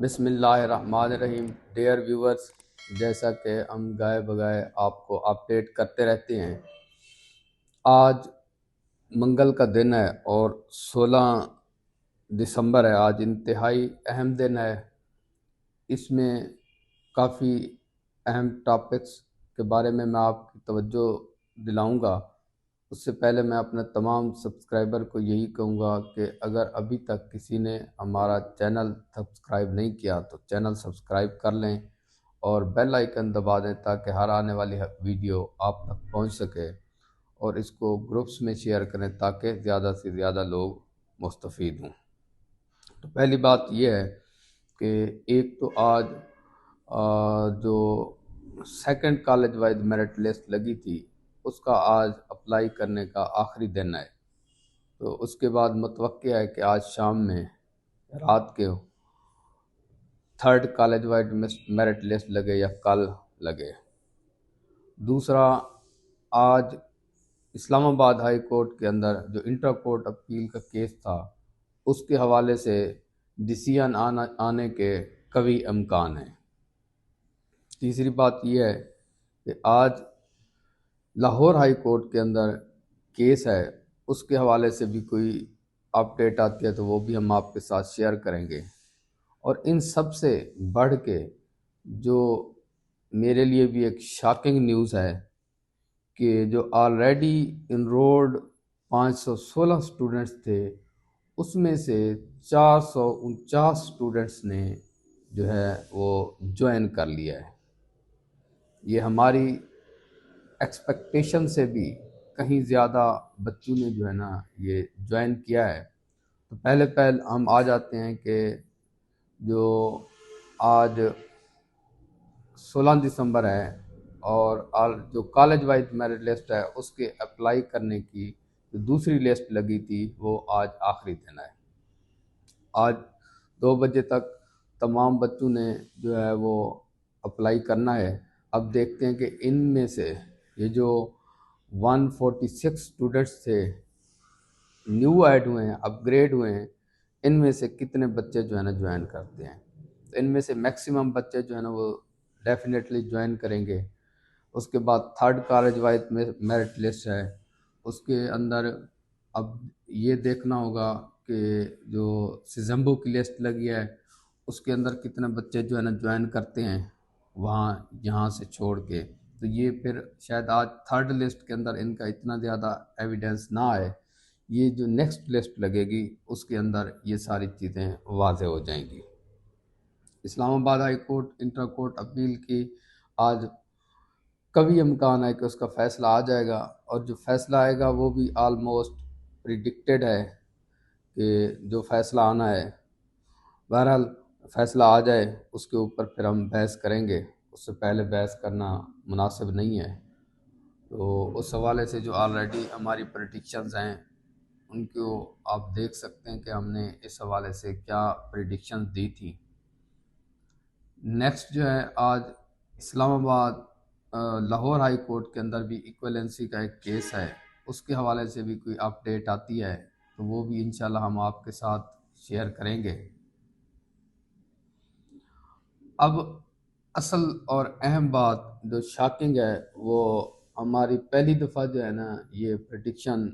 بسم اللہ الرحمن الرحیم۔ ڈیئر ویورز، جیسا کہ ہم گائے بگائے آپ کو اپڈیٹ کرتے رہتے ہیں، آج منگل کا دن ہے اور 16 دسمبر ہے۔ آج انتہائی اہم دن ہے۔ اس میں کافی اہم ٹاپکس کے بارے میں آپ کی توجہ دلاؤں گا۔ اس سے پہلے میں اپنے تمام سبسکرائبر کو یہی کہوں گا کہ اگر ابھی تک کسی نے ہمارا چینل سبسکرائب نہیں کیا تو چینل سبسکرائب کر لیں اور بیل آئیکن دبا دیں تاکہ ہر آنے والی ویڈیو آپ تک پہنچ سکے، اور اس کو گروپس میں شیئر کریں تاکہ زیادہ سے زیادہ لوگ مستفید ہوں۔ تو پہلی بات یہ ہے کہ ایک تو آج جو second college wise merit list لگی تھی اس کا آج اپلائی کرنے کا آخری دن ہے، تو اس کے بعد متوقع ہے کہ آج شام میں رات کے third college wise merit list لگے یا کل لگے۔ دوسرا، آج اسلام آباد ہائی کورٹ کے اندر جو انٹر کورٹ اپیل کا کیس تھا اس کے حوالے سے ڈیسیژن آنے کے قوی امکان ہیں۔ تیسری بات یہ ہے کہ آج لاہور ہائی کورٹ کے اندر کیس ہے، اس کے حوالے سے بھی کوئی اپڈیٹ آتی ہے تو وہ بھی ہم آپ کے ساتھ شیئر کریں گے۔ اور ان سب سے بڑھ کے جو میرے لیے بھی ایک شاکنگ نیوز ہے کہ جو آلریڈی انرولڈ 516 اسٹوڈنٹس تھے اس میں سے 449 اسٹوڈنٹس نے جو ہے وہ جوائن کر لیا ہے۔ یہ ہماری ایکسپیکٹیشن سے بھی کہیں زیادہ بچوں نے جو ہے نا یہ جوائن کیا ہے۔ تو پہلے ہم آ جاتے ہیں کہ جو آج 16 دسمبر ہے اور جو کالج وائز میرٹ لسٹ ہے اس کے اپلائی کرنے کی جو دوسری لسٹ لگی تھی وہ آج آخری دن ہے۔ آج 2 بجے تک تمام بچوں نے جو ہے وہ اپلائی کرنا ہے۔ اب دیکھتے ہیں کہ ان میں سے یہ جو 146 اسٹوڈنٹس تھے نیو ایڈ ہوئے ہیں، اپ گریڈ ہوئے ہیں، ان میں سے کتنے بچے جو ہے نا جوائن کرتے ہیں۔ تو ان میں سے میکسیمم بچے جو ہے نا وہ ڈیفینیٹلی جوائن کریں گے۔ اس کے بعد third college wise merit list ہے، اس کے اندر اب یہ دیکھنا ہوگا کہ جو سیزمبو کی لسٹ لگی ہے اس کے اندر کتنے بچے جو ہے نا جوائن کرتے ہیں یہاں سے چھوڑ کے۔ تو یہ پھر شاید آج تھرڈ لسٹ کے اندر ان کا اتنا زیادہ ایویڈنس نہ آئے، یہ جو نیکسٹ لسٹ لگے گی اس کے اندر یہ ساری چیزیں واضح ہو جائیں گی۔ Islamabad high court intra court appeal کی آج قوی امکان ہے کہ اس کا فیصلہ آ جائے گا، اور جو فیصلہ آئے گا وہ بھی آلموسٹ پریڈکٹڈ ہے کہ جو فیصلہ آنا ہے۔ بہرحال فیصلہ آ جائے اس کے اوپر پھر ہم بحث کریں گے، اس سے پہلے بحث کرنا مناسب نہیں ہے۔ تو اس حوالے سے جو آلریڈی ہماری پریڈکشنز ہیں ان کو آپ دیکھ سکتے ہیں کہ ہم نے اس حوالے سے کیا پریڈکشنز دی تھی۔ نیکسٹ جو ہے آج اسلام آباد لاہور ہائی کورٹ کے اندر بھی ایکویلنسی کا ایک کیس ہے، اس کے حوالے سے بھی کوئی اپڈیٹ آتی ہے تو وہ بھی انشاءاللہ ہم آپ کے ساتھ شیئر کریں گے۔ اب اصل اور اہم بات جو شاکنگ ہے وہ ہماری پہلی دفعہ جو ہے نا یہ پریڈکشن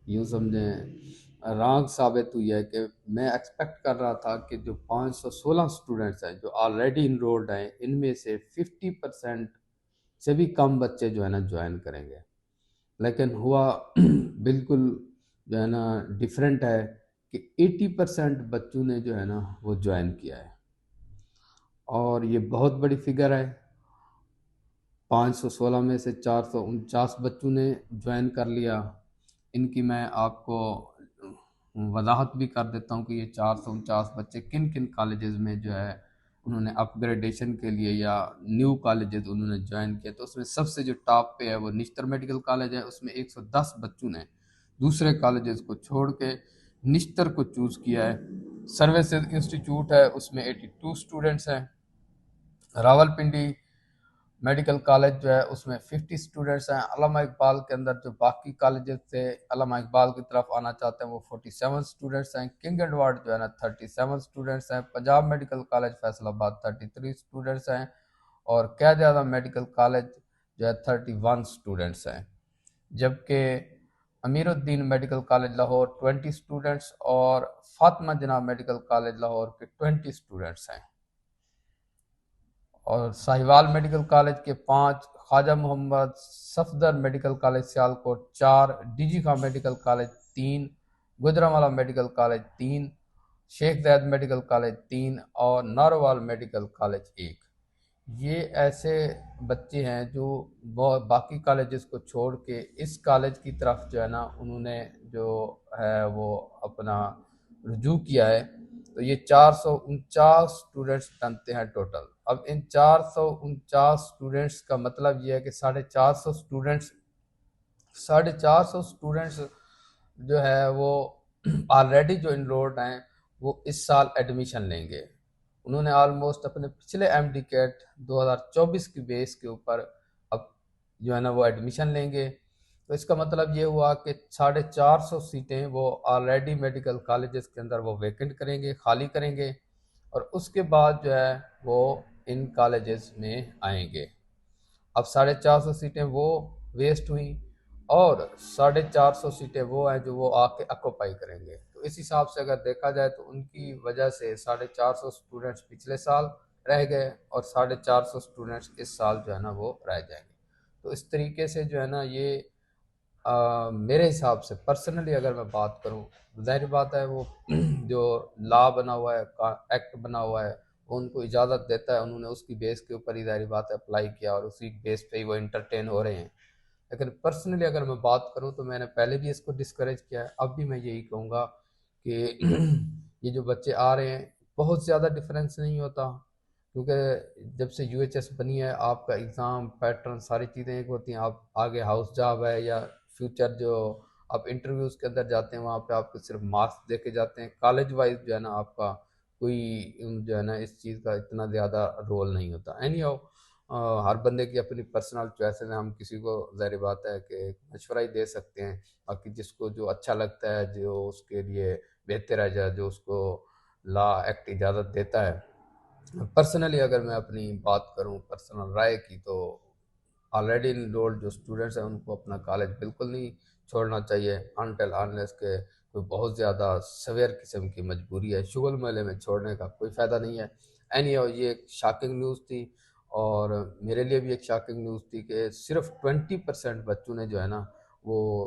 یوں سمجھیں رانگ ثابت ہوئی ہے کہ میں ایکسپیکٹ کر رہا تھا کہ جو 516 اسٹوڈنٹس ہیں جو آلریڈی انرولڈ ہیں ان میں سے 50% سے بھی کم بچے جو ہے نا جوائن کریں گے، لیکن ہوا بالکل جو ہے نا ڈیفرنٹ ہے کہ 80% بچوں نے جو ہے نا وہ جوائن کیا ہے، اور یہ بہت بڑی فگر ہے۔ 516 میں سے 449 بچوں نے جوائن کر لیا۔ ان کی میں آپ کو وضاحت بھی کر دیتا ہوں کہ یہ 449 بچے کن کن کالجز میں جو ہے انہوں نے اپ گریڈیشن کے لیے یا نیو کالجز انہوں نے جوائن کیا۔ تو اس میں سب سے جو ٹاپ پہ ہے وہ نشتر میڈیکل کالج ہے، اس میں 110 بچوں نے دوسرے کالجز کو چھوڑ کے نشتر کو چوز کیا ہے۔ سروسز انسٹیٹیوٹ ہے، اس میں 82 اسٹوڈنٹس ہیں۔ راول پنڈی میڈیکل کالج جو ہے اس میں 50 اسٹوڈنٹس ہیں. علامہ اقبال کے اندر جو باقی کالجز تھے علامہ اقبال کی طرف آنا چاہتے ہیں وہ 47 اسٹوڈنٹس ہیں. کنگ ایڈورڈ جو ہے نا 37 اسٹوڈنٹس ہیں. پنجاب میڈیکل کالج فیصل آباد 33 اسٹوڈنٹس ہیں. اور قائد اعظم میڈیکل کالج جو ہے 31 اسٹوڈنٹس ہیں. جبکہ امیر الدین میڈیکل کالج لاہور 20 اسٹوڈنٹس اور فاطمہ جناح میڈیکل کالج لاہور کے 20 اسٹوڈنٹس ہیں. اور ساہیوال میڈیکل کالج کے 5، Khawaja Muhammad Safdar medical college Sialkot 4، D G Khan medical college 3، Gujranwala medical college 3، Sheikh زید میڈیکل کالج 3 اور ناروال میڈیکل کالج 1. یہ ایسے بچے ہیں جو باقی کالجز کو چھوڑ کے اس کالج کی طرف جو ہے نا انہوں نے جو ہے وہ اپنا رجوع کیا ہے. تو یہ 449 اسٹوڈنٹس بنتے ہیں ٹوٹل. اب ان 449 اسٹوڈنٹس کا مطلب یہ ہے کہ 450 اسٹوڈنٹس جو ہے وہ آلریڈی جو انرولڈ ہیں وہ اس سال ایڈمیشن لیں گے. انہوں نے آلموسٹ اپنے پچھلے ایم ڈی کیٹ 2024 کی بیس کے اوپر اب جو ہے نا وہ ایڈمیشن لیں گے. تو اس کا مطلب یہ ہوا کہ 450 سیٹیں وہ آلریڈی میڈیکل کالجز کے اندر وہ ویکنٹ کریں گے، خالی کریں گے، اور اس کے بعد جو ہے وہ ان کالجز میں آئیں گے. اب 450 سیٹیں وہ ویسٹ ہوئیں اور 450 سیٹیں وہ ہیں جو وہ آ کے اکوپائی کریں گے. تو اس حساب سے اگر دیکھا جائے تو ان کی وجہ سے 450 اسٹوڈنٹس پچھلے سال رہ گئے اور 450 اسٹوڈنٹس اس سال جو ہے نا وہ رہ جائیں گے. تو اس طریقے سے جو ہے نا یہ میرے حساب سے پرسنلی اگر میں بات کروں، ظاہر بات ہے وہ جو لا بنا ہوا ہے، ایکٹ بنا ہوا ہے، وہ ان کو اجازت دیتا ہے. انہوں نے اس کی بیس کے اوپر ہی ظاہر بات ہے اپلائی کیا اور اسی بیس پہ ہی وہ انٹرٹین ہو رہے ہیں. لیکن پرسنلی اگر میں بات کروں تو میں نے پہلے بھی اس کو ڈسکریج کیا ہے، اب بھی میں یہی کہوں گا کہ یہ جو بچے آ رہے ہیں بہت زیادہ ڈفرینس نہیں ہوتا، کیونکہ جب سے یو ایچ ایس بنی ہے آپ کا ایگزام پیٹرن ساری چیزیں ایک ہوتی ہیں. آپ آگے ہاؤس جاب ہے یا فیوچر جو آپ انٹرویوز کے اندر جاتے ہیں وہاں پہ آپ کو صرف مارکس دیکھے جاتے ہیں. کالج وائز جو ہے نا آپ کا کوئی جو ہے نا اس چیز کا اتنا زیادہ رول نہیں ہوتا. اینی ہاؤ ہر بندے کی اپنی پرسنل چوائسز ہیں، ہم کسی کو ظاہر بات ہے کہ مشورہ ہی دے سکتے ہیں. باقی جس کو جو اچھا لگتا ہے، جو اس کے لیے بہتر ہے، جو اس کو لا ایکٹ اجازت دیتا ہے. پرسنلی اگر میں اپنی بات کروں پرسنل رائے کی، تو آلریڈی انرولڈ جو اسٹوڈنٹس ہیں ان کو اپنا کالج بالکل نہیں چھوڑنا چاہیے انٹل انلیس کہ کوئی بہت زیادہ سویئر قسم کی مجبوری ہے. شغل میلے میں چھوڑنے کا کوئی فائدہ نہیں ہے. اینی ہاؤ یہ ایک شاکنگ نیوز تھی اور میرے لیے بھی ایک شاکنگ نیوز تھی کہ صرف 20% بچوں نے جو ہے نا وہ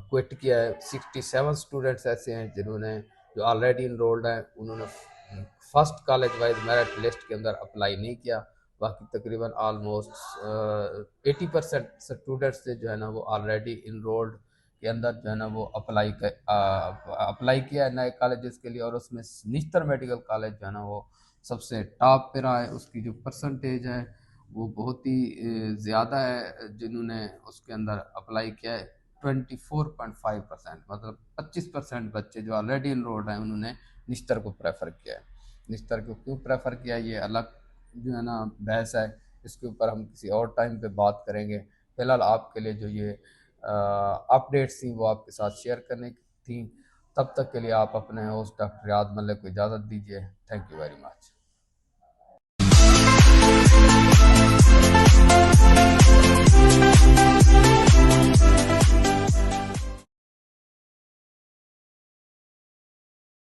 کوئٹ کیا ہے. 67 اسٹوڈنٹس ایسے ہیں جنہوں نے جو آلریڈی انرولڈ ہیں انہوں نے first college wise merit list کے اندر اپلائی نہیں کیا. باقی تقریباً آلموسٹ 80% اسٹوڈنٹس نے جو ہے نا وہ آلریڈی انرولڈ کے اندر جو ہے نا وہ اپلائی کیا ہے نئے کالجز کے لیے. اور اس میں نشتر میڈیکل کالج جو ہے نا وہ سب سے ٹاپ پہ رہا ہے. اس کی جو پرسنٹیج ہے وہ بہت ہی زیادہ ہے جنہوں نے اس کے اندر اپلائی کیا ہے. 24.5%، مطلب 25% بچے جو آلریڈی انرولڈ ہیں انہوں نے نشتر کو پریفر کیا ہے. نشتر کو کیوں پریفر کیا یہ الگ جو ہے نا بحث ہے، اس کے اوپر ہم کسی اور ٹائم پہ بات کریں گے. فی الحال آپ کے لیے جو یہ اپڈیٹس تھیں وہ آپ کے ساتھ شیئر کرنے کی تھیں. تب تک کے لیے آپ اپنے ہوسٹ ڈاکٹر ریاض ملک کو اجازت دیجیے. Thank you very much.